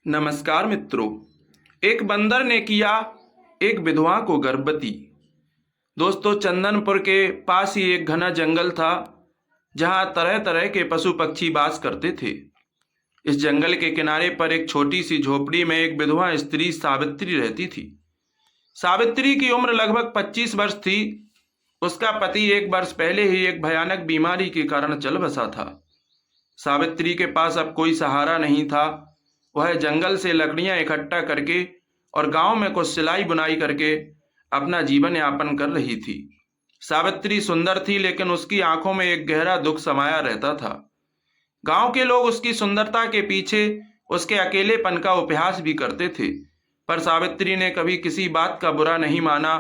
नमस्कार मित्रों। एक बंदर ने किया एक विधवा को गर्भवती। दोस्तों, चंदनपुर के पास ही एक घना जंगल था जहां तरह तरह के पशु पक्षी वास करते थे। इस जंगल के किनारे पर एक छोटी सी झोपड़ी में एक विधवा स्त्री सावित्री रहती थी। सावित्री की उम्र लगभग 25 वर्ष थी। उसका पति 1 वर्ष पहले ही एक भयानक बीमारी के कारण चल बसा था। सावित्री के पास अब कोई सहारा नहीं था। वह जंगल से लकड़ियां इकट्ठा करके और गांव में कुछ सिलाई बुनाई करके अपना जीवन यापन कर रही थी। सावित्री सुंदर थी, लेकिन उसकी आंखों में एक गहरा दुख समाया रहता था। गांव के लोग उसकी सुंदरता के पीछे उसके अकेलेपन का उपहास भी करते थे, पर सावित्री ने कभी किसी बात का बुरा नहीं माना।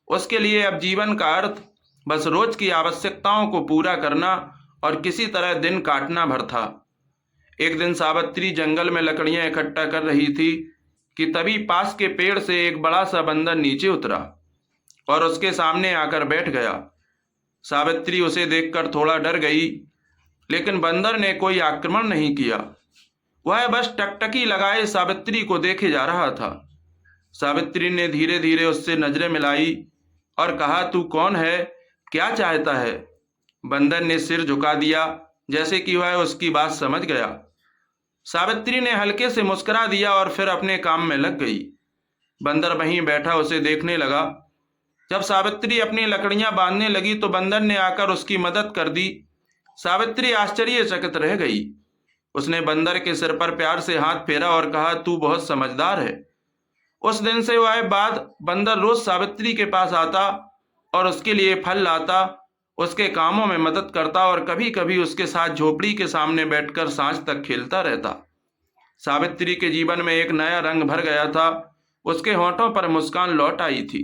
उसके लिए अब जीवन का अर्थ बस रोज की आवश्यकताओं को पूरा करना और किसी तरह दिन काटना भर था। एक दिन सावित्री जंगल में लकड़ियां इकट्ठा कर रही थी कि तभी पास के पेड़ से एक बड़ा सा बंदर नीचे उतरा और उसके सामने आकर बैठ गया। सावित्री उसे देखकर थोड़ा डर गई, लेकिन बंदर ने कोई आक्रमण नहीं किया। वह बस टकटकी लगाए सावित्री को देखे जा रहा था। सावित्री ने धीरे धीरे उससे नजरें मिलाई और कहा, तू कौन है, क्या चाहता है? बंदर ने सिर झुका दिया, जैसे कि वह उसकी बात समझ गया। सावित्री ने हल्के से मुस्कुरा दिया और फिर अपने काम में लग गई। बंदर वहीं बैठा उसे देखने लगा। जब सावित्री अपनी लकड़ियां बांधने लगी तो बंदर ने आकर उसकी मदद कर दी। सावित्री आश्चर्यचकित रह गई। उसने बंदर के सिर पर प्यार से हाथ फेरा और कहा, तू बहुत समझदार है। उस दिन से वह बाद बंदर रोज सावित्री के पास आता और उसके लिए फल लाता, उसके कामों में मदद करता और कभी कभी उसके साथ झोपड़ी के सामने बैठकर सांझ तक खेलता रहता। सावित्री के जीवन में एक नया रंग भर गया था। उसके होठों पर मुस्कान लौट आई थी।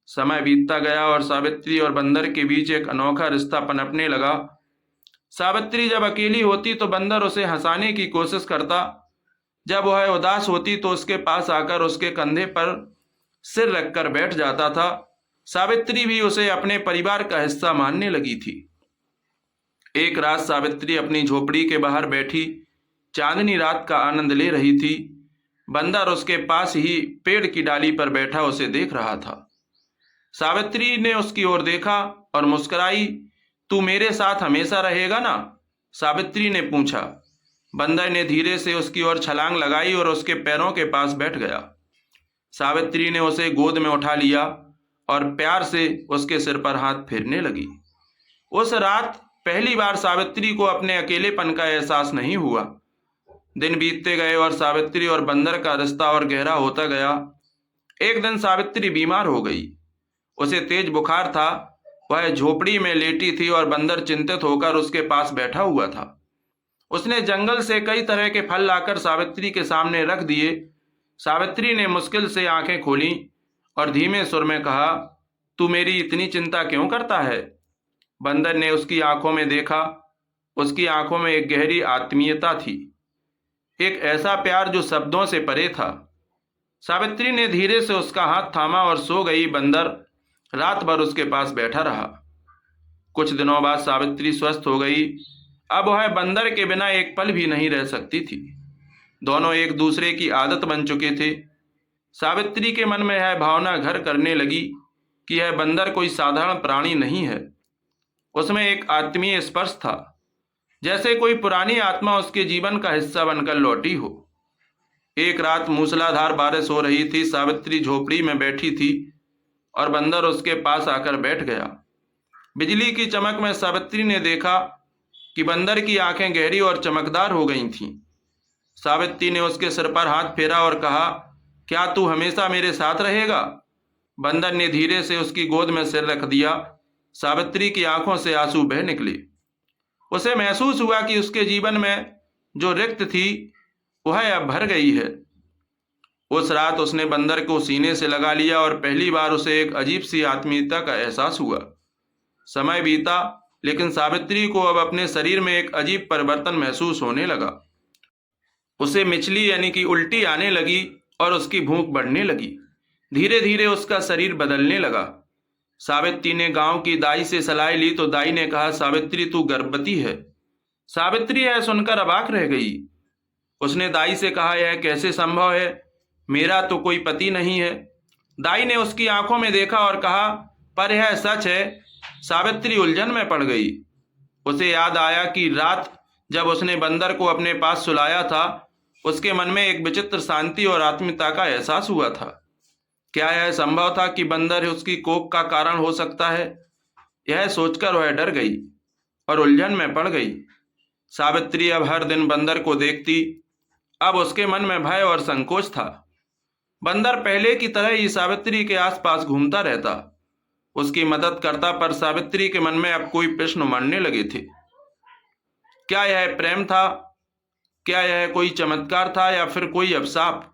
समय बीतता गया और सावित्री और बंदर के बीच एक अनोखा रिश्ता पनपने लगा। सावित्री जब अकेली होती तो बंदर उसे हंसाने की कोशिश करता। जब वह उदास होती तो उसके पास आकर उसके कंधे पर सिर रखकर बैठ जाता था। सावित्री भी उसे अपने परिवार का हिस्सा मानने लगी थी। एक रात सावित्री अपनी झोपड़ी के बाहर बैठी चांदनी रात का आनंद ले रही थी। बंदर उसके पास ही पेड़ की डाली पर बैठा उसे देख रहा था। सावित्री ने उसकी ओर देखा और मुस्कुराई। तू मेरे साथ हमेशा रहेगा ना? सावित्री ने पूछा। बंदर ने धीरे से उसकी ओर छलांग लगाई और उसके पैरों के पास बैठ गया। सावित्री ने उसे गोद में उठा लिया और प्यार से उसके सिर पर हाथ फेरने लगी। उस रात पहली बार सावित्री को अपने अकेलेपन का एहसास नहीं हुआ। दिन बीतते गए और सावित्री और बंदर का रिश्ता और गहरा होता गया। एक दिन सावित्री बीमार हो गई। उसे तेज बुखार था। वह झोपड़ी में लेटी थी और बंदर चिंतित होकर उसके पास बैठा हुआ था। उसने जंगल से कई तरह के फल लाकर सावित्री के सामने रख दिए। सावित्री ने मुश्किल से आंखें खोली और धीमे सुर में कहा, तू मेरी इतनी चिंता क्यों करता है? बंदर ने उसकी आंखों में देखा। उसकी आंखों में एक गहरी आत्मीयता थी, एक ऐसा प्यार जो शब्दों से परे था। सावित्री ने धीरे से उसका हाथ थामा और सो गई। बंदर रात भर उसके पास बैठा रहा। कुछ दिनों बाद सावित्री स्वस्थ हो गई। अब वह बंदर के बिना एक पल भी नहीं रह सकती थी। दोनों एक दूसरे की आदत बन चुके थे। सावित्री के मन में यह भावना घर करने लगी कि यह बंदर कोई साधारण प्राणी नहीं है। उसमें एक आत्मीय स्पर्श था, जैसे कोई पुरानी आत्मा उसके जीवन का हिस्सा बनकर लौटी हो। एक रात मूसलाधार बारिश हो रही थी। सावित्री झोपड़ी में बैठी थी और बंदर उसके पास आकर बैठ गया। बिजली की चमक में सावित्री ने देखा कि बंदर की आंखें गहरी और चमकदार हो गई थीं। सावित्री ने उसके सिर पर हाथ फेरा और कहा, क्या तू हमेशा मेरे साथ रहेगा? बंदर ने धीरे से उसकी गोद में सिर रख दिया। सावित्री की आंखों से आंसू बह निकले। उसे महसूस हुआ कि उसके जीवन में जो रिक्त थी वह अब भर गई है। उस रात उसने बंदर को सीने से लगा लिया और पहली बार उसे एक अजीब सी आत्मीयता का एहसास हुआ। समय बीता, लेकिन सावित्री को अब अपने शरीर में एक अजीब परिवर्तन महसूस होने लगा। उसे मिचली यानी कि उल्टी आने लगी और उसकी भूख बढ़ने लगी। धीरे धीरे उसका शरीर बदलने लगा। सावित्री ने गांव की दाई से सलाह ली तो दाई ने कहा, सावित्री तू गर्भवती है। सावित्री यह सुनकर अबाक रह गई। उसने दाई से कहा, यह कैसे संभव है, मेरा तो कोई पति नहीं है। दाई ने उसकी आंखों में देखा और कहा, पर यह सच है। सावित्री उलझन में पड़ गई। उसे याद आया कि रात जब उसने बंदर को अपने पास सुलाया था, उसके मन में एक विचित्र शांति और आत्मीयता का एहसास हुआ था। क्या यह संभव था कि बंदर उसकी कोप का कारण हो सकता है? यह सोचकर वह डर गई और उलझन में पड़ गई। सावित्री अब हर दिन बंदर को देखती। अब उसके मन में भय और संकोच था। बंदर पहले की तरह ही सावित्री के आसपास घूमता रहता, उसकी मदद करता, पर सावित्री के मन में अब कोई प्रश्न उमड़ने लगे थे। क्या यह प्रेम था? क्या यह कोई चमत्कार था या फिर कोई अभिशाप?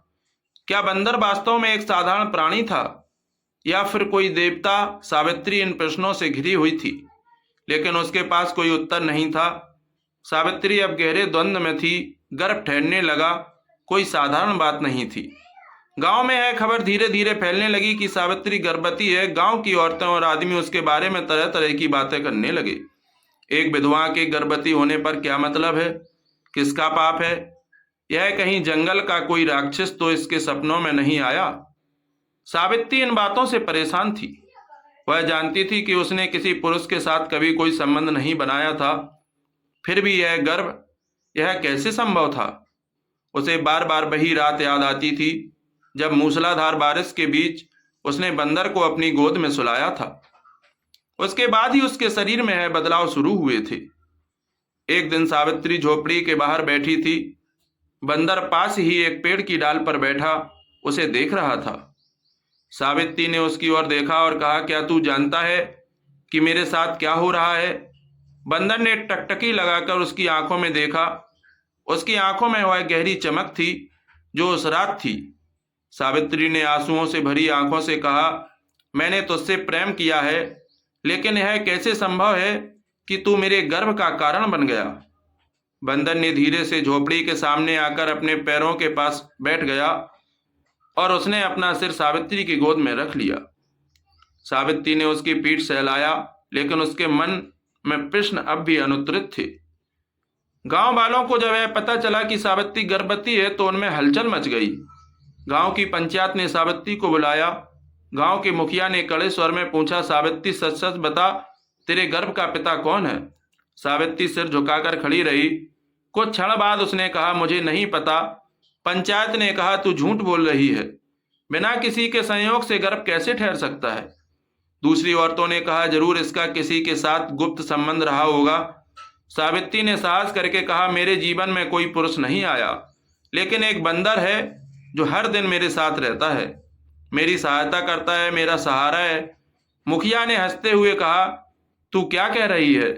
क्या बंदर वास्तव में एक साधारण प्राणी था या फिर कोई देवता? सावित्री इन प्रश्नों से घिरी हुई थी, लेकिन उसके पास कोई उत्तर नहीं था। सावित्री अब गहरे द्वंद्व में थी। गर्भ ठहरने लगा, कोई साधारण बात नहीं थी। गांव में यह खबर धीरे धीरे फैलने लगी कि सावित्री गर्भवती है। गांव की औरतें और आदमी उसके बारे में तरह तरह की बातें करने लगे। एक विधवा के गर्भवती होने पर क्या मतलब है? किसका पाप है? यह कहीं जंगल का कोई राक्षस तो इसके सपनों में नहीं आया? सावित्री इन बातों से परेशान थी। वह जानती थी कि उसने किसी पुरुष के साथ कभी कोई संबंध नहीं बनाया था, फिर भी यह गर्भ, यह कैसे संभव था? उसे बार बार वही रात याद आती थी जब मूसलाधार बारिश के बीच उसने बंदर को अपनी गोद में सुलाया था। उसके बाद ही उसके शरीर में यह बदलाव शुरू हुए थे। एक दिन सावित्री झोपड़ी के बाहर बैठी थी। बंदर पास ही एक पेड़ की डाल पर बैठा उसे देख रहा था। सावित्री ने उसकी ओर देखा और कहा, क्या तू जानता है कि मेरे साथ क्या हो रहा है? बंदर ने टकटकी लगाकर उसकी आंखों में देखा। उसकी आंखों में वह गहरी चमक थी जो उस रात थी। सावित्री ने आंसुओं से भरी आंखों से कहा, मैंने तुझसे प्रेम किया है, लेकिन यह कैसे संभव है कि तू मेरे गर्भ का कारण बन गया? बंदर ने धीरे से झोपड़ी के सामने आकर अपने पैरों के पास बैठ गया और उसने अपना सिर सावित्री की गोद में रख लिया। सावित्री ने उसकी पीठ सहलाया, लेकिन उसके मन में प्रश्न अब भी अनुत्तरित थे। गांव वालों को जब यह पता चला कि सावित्री गर्भवती है तो उनमें हलचल मच गई। गांव की पंचायत ने सावित्री को बुलाया। गांव के मुखिया ने कड़े स्वर में पूछा, सावित्री सच सच बता, तेरे गर्भ का पिता कौन है? सावित्री सिर झुकाकर खड़ी रही। कुछ क्षण बाद उसने कहा, मुझे नहीं पता। पंचायत ने कहा, तू झूठ बोल रही है। बिना किसी के संयोग से गर्भ कैसे ठहर सकता है? दूसरी औरतों ने कहा, जरूर इसका किसी के साथ गुप्त संबंध रहा होगा। सावित्री ने साहस करके कहा, मेरे जीवन में कोई पुरुष नहीं आया, लेकिन एक बंदर है जो हर दिन मेरे साथ रहता है, मेरी सहायता करता है, मेरा सहारा है। मुखिया ने हंसते हुए कहा, तू क्या कह रही है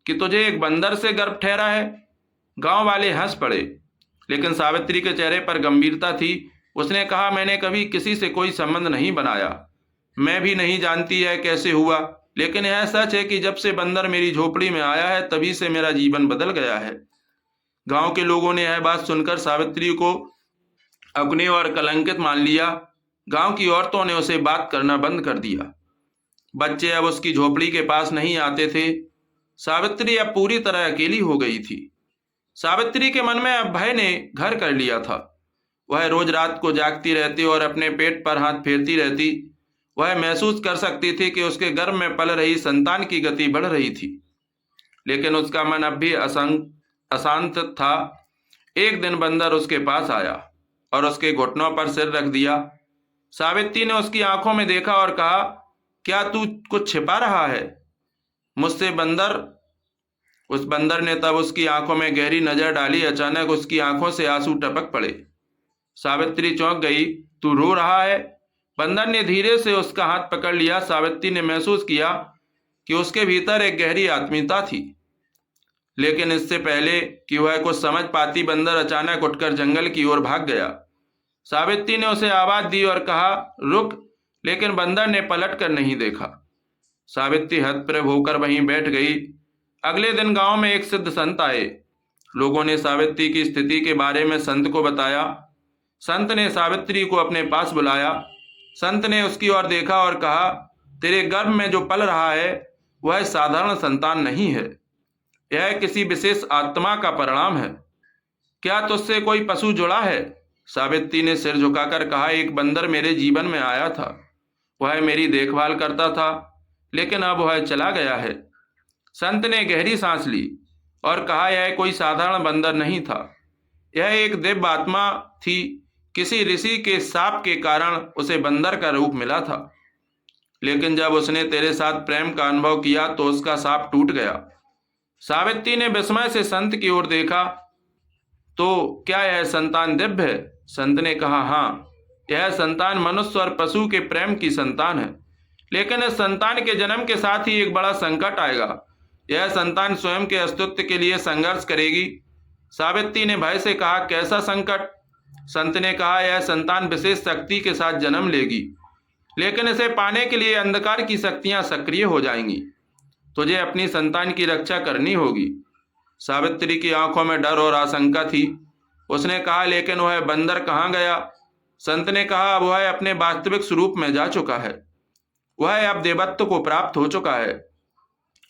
कि तुझे एक बंदर से गर्भ ठहरा है? गांव वाले हंस पड़े, लेकिन सावित्री के चेहरे पर गंभीरता थी। उसने कहा, मैंने कभी किसी से कोई संबंध नहीं बनाया, मैं भी नहीं जानती है कैसे हुआ, लेकिन यह सच है कि जब से बंदर मेरी झोपड़ी में आया है तभी से मेरा जीवन बदल गया है। गांव के लोगों ने यह बात सुनकर सावित्री को अपनी और कलंकित मान लिया। गांव की औरतों ने उसे बात करना बंद कर दिया। बच्चे अब उसकी झोपड़ी के पास नहीं आते थे। सावित्री अब पूरी तरह अकेली हो गई थी। सावित्री के मन में अब भय ने घर कर लिया था। वह रोज रात को जागती रहती और अपने पेट पर हाथ फेरती रहती। वह महसूस कर सकती थी कि उसके गर्भ में पल रही संतान की गति बढ़ रही थी, लेकिन उसका मन अब भी अशांत था। एक दिन बंदर उसके पास आया और उसके घुटनों पर सिर रख दिया। सावित्री ने उसकी आंखों में देखा और कहा, क्या तू कुछ छिपा रहा है मुझसे बंदर? उस बंदर ने तब उसकी आंखों में गहरी नजर डाली। अचानक उसकी आंखों से आंसू टपक पड़े। सावित्री चौंक गई। तू रो रहा है? बंदर ने धीरे से उसका हाथ पकड़ लिया। सावित्री ने महसूस किया कि उसके भीतर एक गहरी आत्मीयता थी, लेकिन इससे पहले कि वह कुछ समझ पाती, बंदर अचानक उठकर जंगल की ओर भाग गया। सावित्री ने उसे आवाज दी और कहा, रुक, लेकिन बंदर ने पलट कर नहीं देखा। सावित्री हतप्रभ होकर वहीं बैठ गई। अगले दिन गांव में एक सिद्ध संत आए। लोगों ने सावित्री की स्थिति के बारे में संत को बताया। संत ने सावित्री को अपने पास बुलाया। संत ने उसकी ओर देखा और कहा, तेरे गर्भ में जो पल रहा है वह साधारण संतान नहीं है, यह किसी विशेष आत्मा का परिणाम है। क्या तुझसे कोई पशु जुड़ा है? सावित्री ने सिर झुकाकर कहा, एक बंदर मेरे जीवन में आया था। वह मेरी देखभाल करता था, लेकिन अब वह चला गया है। संत ने गहरी सांस ली और कहा, यह कोई साधारण बंदर नहीं था, यह एक दिव्य आत्मा थी। किसी ऋषि के शाप के कारण उसे बंदर का रूप मिला था, लेकिन जब उसने तेरे साथ प्रेम का अनुभव किया तो उसका शाप टूट गया। सावित्री ने विस्मय से संत की ओर देखा। तो क्या यह संतान दिव्य है? संत ने कहा, हाँ, यह संतान मनुष्य और पशु के प्रेम की संतान है, लेकिन इस संतान के जन्म के साथ ही एक बड़ा संकट आएगा। यह संतान स्वयं के अस्तित्व के लिए संघर्ष करेगी। सावित्री ने भय से कहा, कैसा संकट? संत ने कहा, यह संतान विशेष शक्ति के साथ जन्म लेगी, लेकिन इसे पाने के लिए अंधकार की शक्तियां सक्रिय हो जाएंगी। तुझे अपनी संतान की रक्षा करनी होगी। सावित्री की आंखों में डर और आशंका थी। उसने कहा, लेकिन वह बंदर कहाँ गया? संत ने कहा, वह अपने वास्तविक स्वरूप में जा चुका है। वह अब देवत्व को प्राप्त हो चुका है,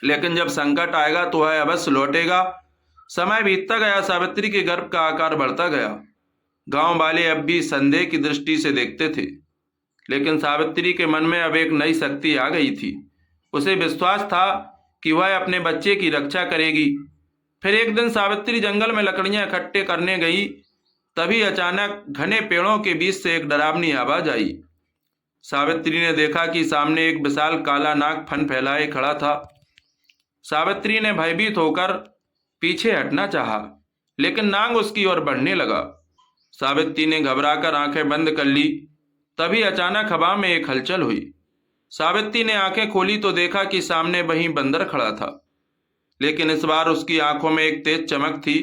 लेकिन जब संकट आएगा तो वह अवश्य लौटेगा। समय बीतता गया, सावित्री के गर्भ का आकार बढ़ता गया। गांव वाले अब भी संदेह की दृष्टि से देखते थे, लेकिन सावित्री के मन में अब एक नई शक्ति आ गई थी। उसे विश्वास था कि वह अपने बच्चे की रक्षा करेगी। फिर एक दिन सावित्री जंगल में लकड़ियां इकट्ठे करने गई। तभी अचानक घने पेड़ों के बीच से एक डरावनी आवाज आई। सावित्री ने देखा कि सामने एक विशाल काला नाग फन फैलाए खड़ा था। सावित्री ने भयभीत होकर पीछे हटना चाहा, लेकिन नाग उसकी ओर बढ़ने लगा। सावित्री ने घबराकर आंखें बंद कर ली। तभी अचानक हवा में एक हलचल हुई। सावित्री ने आंखें खोली तो देखा कि सामने वही बंदर खड़ा था, लेकिन इस बार उसकी आंखों में एक तेज चमक थी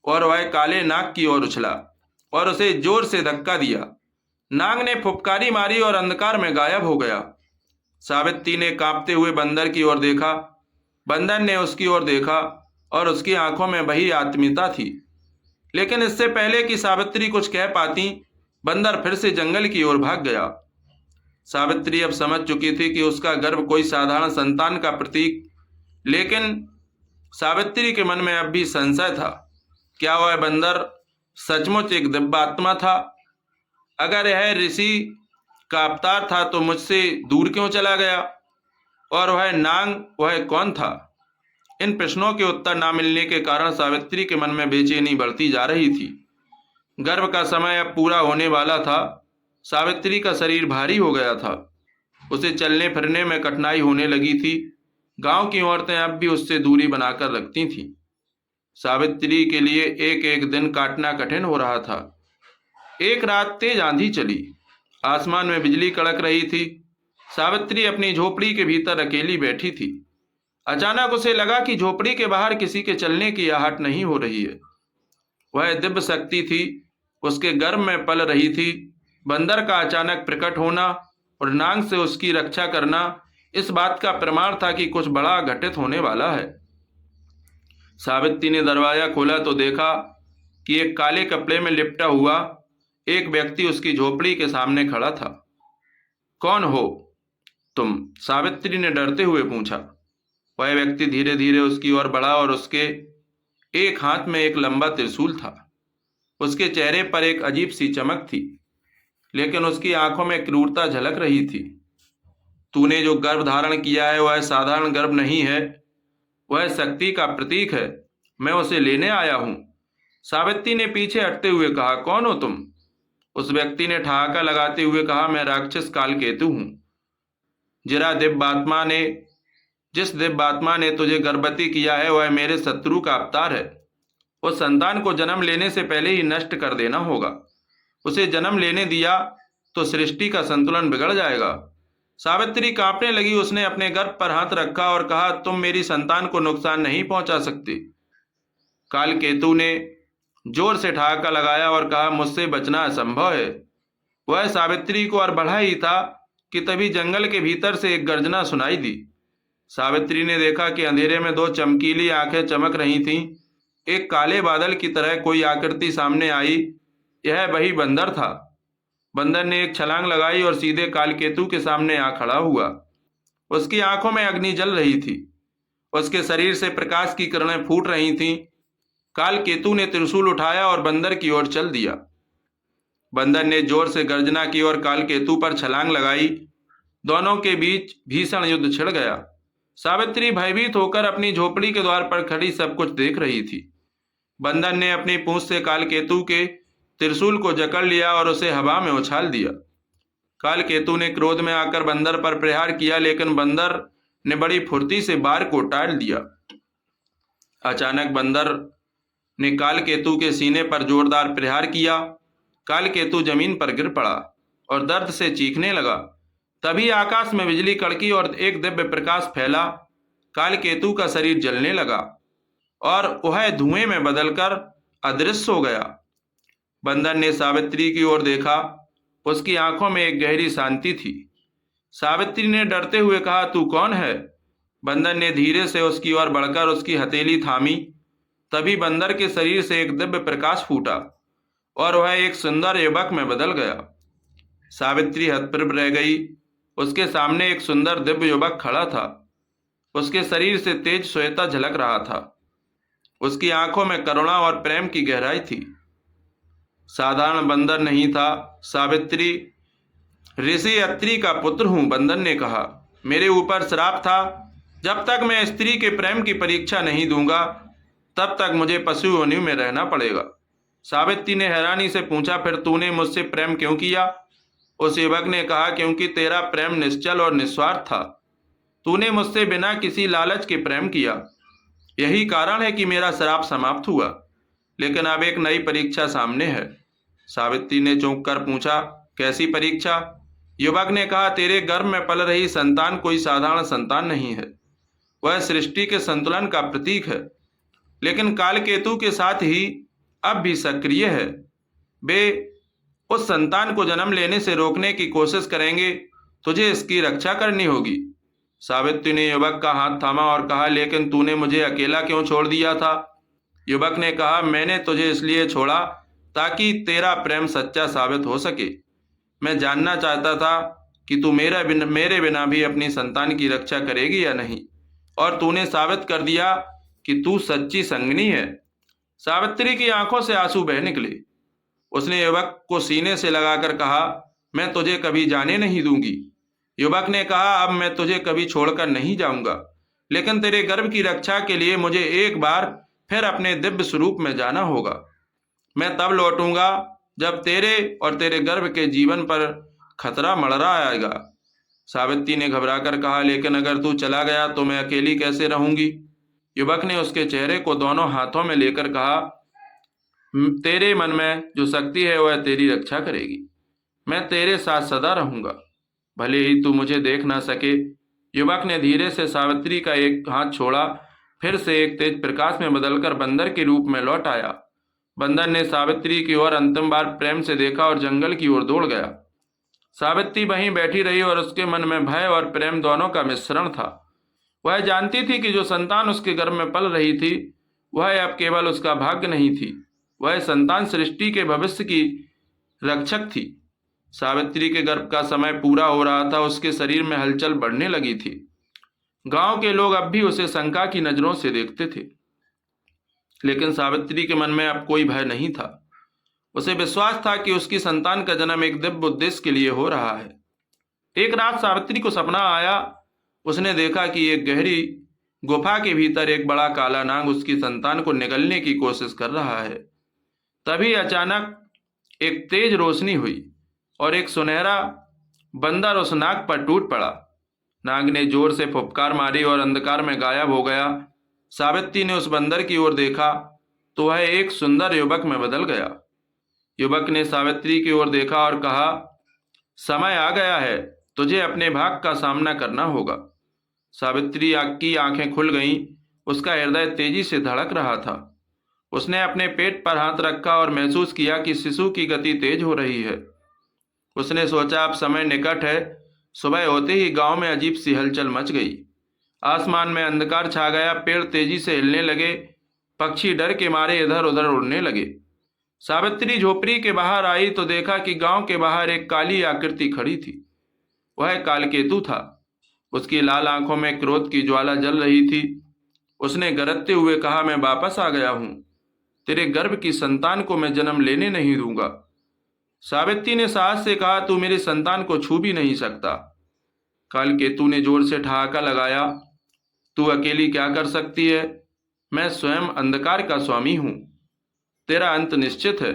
और वह काले नाग की ओर उछला और उसे जोर से धक्का दिया। नाग ने फुफकारी मारी और अंधकार में गायब हो गया। सावित्री ने कांपते हुए बंदर की ओर देखा। बंदर ने उसकी ओर देखा और उसकी आंखों में वही आत्मीयता थी। लेकिन इससे पहले कि सावित्री कुछ कह पाती, बंदर फिर से जंगल की ओर भाग गया। सावित्री अब समझ चुकी थी कि उसका गर्भ कोई साधारण संतान का प्रतीक, लेकिन सावित्री के मन में अब भी संशय था। क्या वह बंदर सचमुच एक दिव्यात्मा था? अगर यह ऋषि का अवतार था तो मुझसे दूर क्यों चला गया? और वह नाग, वह कौन था? इन प्रश्नों के उत्तर न मिलने के कारण सावित्री के मन में बेचैनी बढ़ती जा रही थी। गर्भ का समय अब पूरा होने वाला था। सावित्री का शरीर भारी हो गया था। उसे चलने फिरने में कठिनाई होने लगी थी। गांव की औरतें अब भी उससे दूरी बनाकर रखती थीं। सावित्री के लिए एक एक दिन काटना कठिन हो रहा था। एक रात तेज आंधी चली। आसमान में बिजली कड़क रही थी। सावित्री अपनी झोपड़ी के भीतर अकेली बैठी थी। अचानक उसे लगा कि झोपड़ी के बाहर किसी के चलने की आहट नहीं हो रही है। वह दिव्य शक्ति थी, उसके गर्भ में पल रही थी। बंदर का अचानक प्रकट होना और नाग से उसकी रक्षा करना इस बात का प्रमाण था कि कुछ बड़ा घटित होने वाला है। सावित्री ने दरवाजा खोला तो देखा कि एक काले कपड़े में लिपटा हुआ एक व्यक्ति उसकी झोपड़ी के सामने खड़ा था। कौन हो तुम? सावित्री ने डरते हुए पूछा। वह व्यक्ति धीरे धीरे उसकी ओर बढ़ा और उसके एक हाथ में एक लंबा त्रिशूल था। उसके चेहरे पर एक अजीब सी चमक थी, लेकिन उसकी आंखों में क्रूरता झलक रही थी। तूने जो गर्भ धारण किया है वह साधारण गर्भ नहीं है, वह शक्ति का प्रतीक है। मैं उसे लेने आया हूं। सावित्री ने पीछे हटते हुए कहा, कौन हो तुम? उस व्यक्ति ने ठहाका लगाते हुए कहा, मैं राक्षस कालकेतु हूं। जिस दिव्यात्मा ने तुझे गर्भवती किया है वह मेरे शत्रु का अवतार है। उस संतान को जन्म लेने से पहले ही नष्ट कर देना होगा। उसे जन्म लेने दिया तो सृष्टि का संतुलन बिगड़ जाएगा। सावित्री कांपने लगी। उसने अपने गर्भ पर हाथ रखा और कहा, तुम मेरी संतान को नुकसान नहीं पहुंचा सकते। कालकेतु ने जोर से ठहाका लगाया और कहा, मुझसे बचना असंभव है। वह सावित्री को और बढ़ा ही था कि तभी जंगल के भीतर से एक गर्जना सुनाई दी। सावित्री ने देखा कि अंधेरे में दो चमकीली आंखें चमक रही थीं। एक काले बादल की तरह कोई आकृति सामने आई। यह वही बंदर था। बंदर ने एक छलांग लगाई और सीधे कालकेतु के सामने आ खड़ा हुआ। उसकी आंखों में अग्नि जल रही थी। उसके शरीर से प्रकाश की किरणें फूट रही थीं। काल केतु ने त्रिशूल उठाया और बंदर की ओर चल दिया। बंदर ने जोर से गर्जना की और काल केतु पर छलांग लगाई। दोनों के बीच भीषण युद्ध छिड़ गया। सावित्री भयभीत होकर अपनी झोपड़ी के द्वार पर खड़ी सब कुछ देख रही थी। बंदर ने अपनी पूंछ से काल केतु के त्रिशूल को जकड़ लिया और उसे हवा में उछाल दिया। काल केतु ने क्रोध में आकर बंदर पर प्रहार किया, लेकिन बंदर ने बड़ी फुर्ती से बार को टाल दिया। अचानक बंदर ने काल केतु के सीने पर जोरदार प्रहार किया। काल केतु जमीन पर गिर पड़ा और दर्द से चीखने लगा। तभी आकाश में बिजली कड़की और एक दिव्य प्रकाश फैला। काल केतु का शरीर जलने लगा और वह धुएं में बदलकर अदृश्य हो गया। बंदर ने सावित्री की ओर देखा। उसकी आंखों में एक गहरी शांति थी। सावित्री ने डरते हुए कहा, तू कौन है? बंदर ने धीरे से उसकी ओर बढ़कर उसकी हथेली थामी। तभी बंदर के शरीर से एक दिव्य प्रकाश फूटा और वह एक सुंदर युवक में बदल गया। सावित्री हतप्रभ रह गई। उसके सामने एक सुंदर दिव्य युवक खड़ा था। उसके शरीर से तेज श्वेता झलक रहा था। उसकी आंखों में करुणा और प्रेम की गहराई थी। साधारण बंदर नहीं था। सावित्री ऋषि अत्रि का पुत्र हूं, बंदर ने कहा। मेरे ऊपर श्राप था, जब तक मैं स्त्री के प्रेम की परीक्षा नहीं दूंगा तब तक मुझे पशु योनि में रहना पड़ेगा। सावित्री ने हैरानी से पूछा, फिर तूने मुझसे प्रेम क्यों किया? उस युवक ने कहा, क्योंकि तेरा प्रेम निश्चल और निस्वार्थ था। तूने मुझसे बिना किसी लालच के प्रेम किया। यही कारण है कि मेरा श्राप समाप्त हुआ। लेकिन अब एक नई परीक्षा सामने है। सावित्री ने चौंक कर पूछा, कैसी परीक्षा? युवक ने कहा, तेरे गर्भ में पल रही संतान कोई साधारण संतान नहीं है। वह सृष्टि के संतुलन का प्रतीक है, लेकिन कालकेतु के साथ ही अब भी सक्रिय है। वे उस संतान को जन्म लेने से रोकने की कोशिश करेंगे। तुझे इसकी रक्षा करनी होगी। सावित्री ने युवक का हाथ थामा और कहा, लेकिन तूने मुझे अकेला क्यों छोड़ दिया था? युवक ने कहा, मैंने तुझे इसलिए छोड़ा ताकि तेरा प्रेम सच्चा साबित हो सके। मैं जानना चाहता था कि तू मेरे बिना भी अपनी संतान की रक्षा करेगी या नहीं, और तूने साबित कर दिया कि तू सच्ची संगनी है। सावित्री की आंखों से आंसू बह निकले। उसने युवक को सीने से लगाकर कहा, मैं तुझे कभी जाने नहीं दूंगी। युवक ने कहा, अब मैं तुझे कभी छोड़कर नहीं जाऊंगा, लेकिन तेरे गर्भ की रक्षा के लिए मुझे एक बार फिर अपने दिव्य स्वरूप में जाना होगा। मैं तब लौटूंगा जब तेरे और तेरे गर्भ के जीवन पर खतरा मंडरा आएगा। सावित्री ने घबराकर कहा, लेकिन अगर तू चला गया तो मैं अकेली कैसे रहूंगी? युवक ने उसके चेहरे को दोनों हाथों में लेकर कहा, तेरे मन में जो शक्ति है वह तेरी रक्षा करेगी। मैं तेरे साथ सदा रहूंगा, भले ही तू मुझे देख ना सके। युवक ने धीरे से सावित्री का एक हाथ छोड़ा, फिर से एक तेज प्रकाश में बदलकर बंदर के रूप में लौट आया। बंदर ने सावित्री की ओर अंतिम बार प्रेम से देखा और जंगल की ओर दौड़ गया। सावित्री वहीं बैठी रही और उसके मन में भय और प्रेम दोनों का मिश्रण था। वह जानती थी कि जो संतान उसके गर्भ में पल रही थी वह अब केवल उसका भाग्य नहीं थी, वह संतान सृष्टि के भविष्य की रक्षक थी। सावित्री के गर्भ का समय पूरा हो रहा था। उसके शरीर में हलचल बढ़ने लगी थी। गांव के लोग अब भी उसे शंका की नजरों से देखते थे, लेकिन सावित्री के मन में अब कोई भय नहीं था। उसे विश्वास था कि उसकी संतान का जन्म एक दिव्य उद्देश्य के लिए हो रहा है। एक रात सावित्री को सपना आया। उसने देखा कि एक गहरी गुफा के भीतर एक बड़ा काला नाग उसकी संतान को निगलने की कोशिश कर रहा है। तभी अचानक एक तेज रोशनी हुई और एक सुनहरा बंदर उस नाग पर टूट पड़ा। नाग ने जोर से फुफकार मारी और अंधकार में गायब हो गया। सावित्री ने उस बंदर की ओर देखा तो वह एक सुंदर युवक में बदल गया। युवक ने सावित्री की ओर देखा और कहा, समय आ गया है, तुझे अपने भाग का सामना करना होगा। सावित्री की आंखें खुल गईं। उसका हृदय तेजी से धड़क रहा था। उसने अपने पेट पर हाथ रखा और महसूस किया कि शिशु की गति तेज हो रही है। उसने सोचा, अब समय निकट है। सुबह होते ही गांव में अजीब सी हलचल मच गई। आसमान में अंधकार छा गया। पेड़ तेजी से हिलने लगे। पक्षी डर के मारे इधर उधर उड़ने लगे। सावित्री झोपड़ी के बाहर आई तो देखा कि गांव के बाहर एक काली आकृति खड़ी थी। वह कालकेतु था। उसकी लाल आंखों में क्रोध की ज्वाला जल रही थी। उसने गरजते हुए कहा, मैं वापस आ गया हूं। तेरे गर्भ की संतान को मैं जन्म लेने नहीं दूंगा। सावित्री ने साहस से कहा, तू मेरी संतान को छू भी नहीं सकता। कालकेतु ने जोर से ठहाका लगाया, तू अकेली क्या कर सकती है? मैं स्वयं अंधकार का स्वामी हूं, तेरा अंत निश्चित है।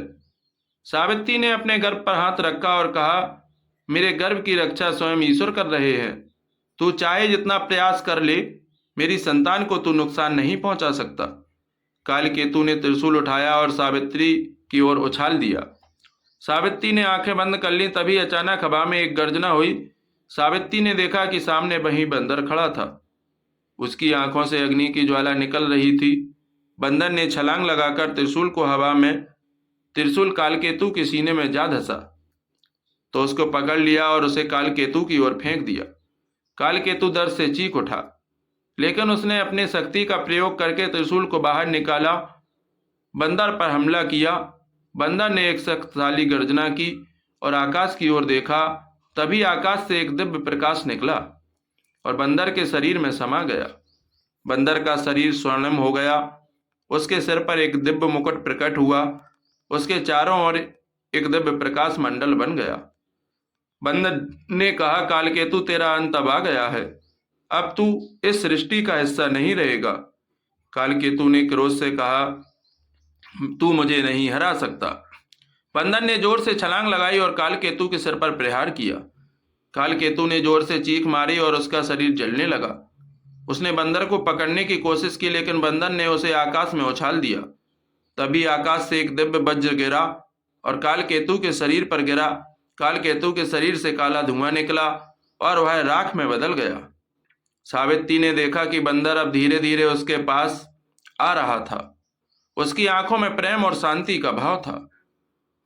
सावित्री ने अपने गर्भ पर हाथ रखा और कहा, मेरे गर्भ की रक्षा स्वयं ईश्वर कर रहे हैं। तू चाहे जितना प्रयास कर ले, मेरी संतान को तू नुकसान नहीं पहुंचा सकता। कालकेतु ने त्रिशूल उठाया और सावित्री की ओर उछाल दिया। सावित्री ने आंखें बंद कर ली। तभी अचानक हवा में एक गर्जना हुई। सावित्री ने देखा कि सामने वहीं बंदर खड़ा था। उसकी आंखों से अग्नि की ज्वाला निकल रही थी। बंदर ने छलांग लगाकर त्रिशूल को हवा में, त्रिशूल कालकेतु के सीने में जा धंसा तो उसको पकड़ लिया और उसे कालकेतु की ओर फेंक दिया। कालकेतु दर्द से चीख उठा, लेकिन उसने अपनी शक्ति का प्रयोग करके त्रिशूल को बाहर निकाला, बंदर पर हमला किया। बंदर ने एक शक्तिशाली गर्जना की और आकाश की ओर देखा। तभी आकाश से एक दिव्य प्रकाश निकला और बंदर के शरीर में समा गया। बंदर का शरीर स्वर्णिम हो गया। उसके सिर पर एक दिव्य मुकुट प्रकट हुआ। उसके चारों ओर एक दिव्य प्रकाश मंडल बन गया। बंदर ने कहा, कालकेतु तेरा अंत अब आ गया है। अब तू इस सृष्टि का हिस्सा नहीं रहेगा। कालकेतु ने क्रोध से कहा, तू मुझे नहीं हरा सकता। बंदर ने जोर से छलांग लगाई और कालकेतु के सिर पर प्रहार किया। कालकेतु ने जोर से चीख मारी और उसका शरीर जलने लगा। उसने बंदर को पकड़ने की कोशिश की, लेकिन बंदर ने उसे आकाश में उछाल दिया। तभी आकाश से एक दिव्य वज्र गिरा और कालकेतु के शरीर पर गिरा। कालकेतु के शरीर से काला धुआं निकला और वह राख में बदल गया। सावित्री ने देखा कि बंदर अब धीरे धीरे उसके पास आ रहा था। उसकी आंखों में प्रेम और शांति का भाव था।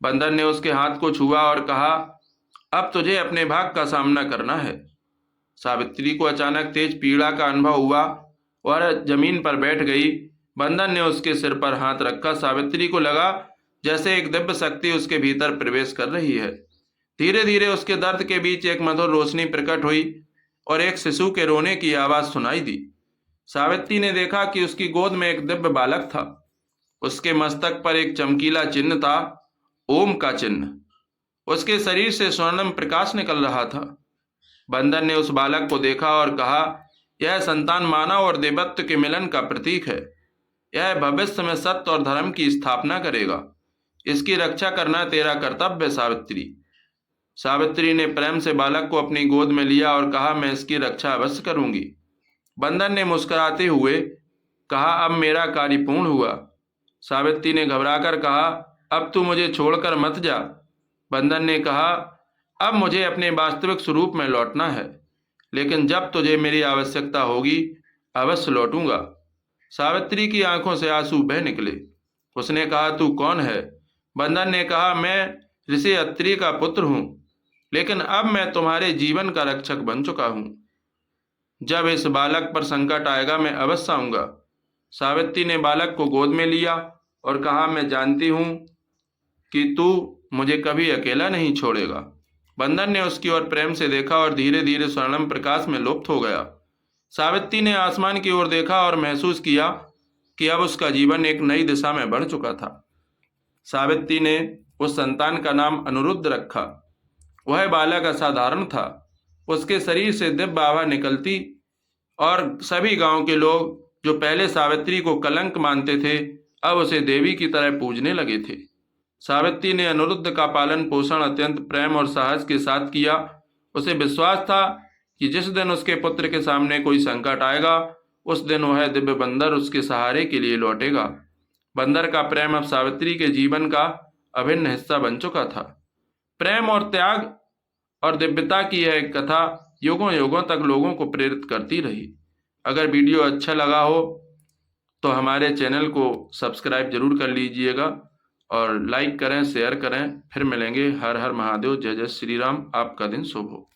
बंदर ने उसके हाथ को छुआ और कहा, अब तुझे अपने भाग का सामना करना है। सावित्री को अचानक तेज पीड़ा का अनुभव हुआ और जमीन पर बैठ गई। बंदर ने उसके सिर पर हाथ रखा। सावित्री को लगा जैसे एक दिव्य शक्ति उसके भीतर प्रवेश कर रही है। धीरे धीरे उसके दर्द के बीच एक मधुर रोशनी प्रकट हुई और एक शिशु के रोने की आवाज सुनाई दी। सावित्री ने देखा कि उसकी गोद में एक दिव्य बालक था। उसके मस्तक पर एक चमकीला चिन्ह था, ओम का चिन्ह। उसके शरीर से स्वर्णिम प्रकाश निकल रहा था। बंदर ने उस बालक को देखा और कहा, यह संतान मानव और देवत्व के मिलन का प्रतीक है। यह भविष्य में सत्य और धर्म की स्थापना करेगा। इसकी रक्षा करना तेरा कर्तव्य है सावित्री। सावित्री ने प्रेम से बालक को अपनी गोद में लिया और कहा, मैं इसकी रक्षा अवश्य करूंगी। बंदर ने मुस्कुराते हुए कहा, अब मेरा कार्य पूर्ण हुआ। सावित्री ने घबराकर कहा, अब तू मुझे छोड़कर मत जा। बंदर ने कहा, अब मुझे अपने वास्तविक स्वरूप में लौटना है, लेकिन जब तुझे मेरी आवश्यकता होगी अवश्य लौटूंगा। सावित्री की आंखों से आंसू बह निकले। उसने कहा, तू कौन है? बंदर ने कहा, मैं ऋषि अत्रि का पुत्र हूं, लेकिन अब मैं तुम्हारे जीवन का रक्षक बन चुका हूं। जब इस बालक पर संकट आएगा मैं अवश्य आऊंगा। सावित्री ने बालक को गोद में लिया और कहा, मैं जानती हूं कि तू मुझे कभी अकेला नहीं छोड़ेगा। बंदर ने उसकी ओर प्रेम से देखा और धीरे धीरे स्वर्णिम प्रकाश में लुप्त हो गया। सावित्री ने आसमान की ओर देखा और महसूस किया कि अब उसका जीवन एक नई दिशा में बढ़ चुका था। सावित्री ने उस संतान का नाम अनिरुद्ध रखा। वह बालक असाधारण था। उसके शरीर से दिव्य आभा निकलती और सभी गांव के लोग जो पहले सावित्री को कलंक मानते थे अब उसे देवी की तरह पूजने लगे थे। सावित्री ने अनिरुद्ध का पालन पोषण अत्यंत प्रेम और साहस के साथ किया। उसे विश्वास था कि जिस दिन उसके पुत्र के सामने कोई संकट आएगा उस दिन वह दिव्य बंदर उसके सहारे के लिए लौटेगा। बंदर का प्रेम अब सावित्री के जीवन का अभिन्न हिस्सा बन चुका था। प्रेम और त्याग और दिव्यता की यह कथा युगों युगों तक लोगों को प्रेरित करती रही। अगर वीडियो अच्छा लगा हो तो हमारे चैनल को सब्सक्राइब जरूर कर लीजिएगा और लाइक करें, शेयर करें। फिर मिलेंगे। हर हर महादेव। जय जय श्री राम। आपका दिन शुभ हो।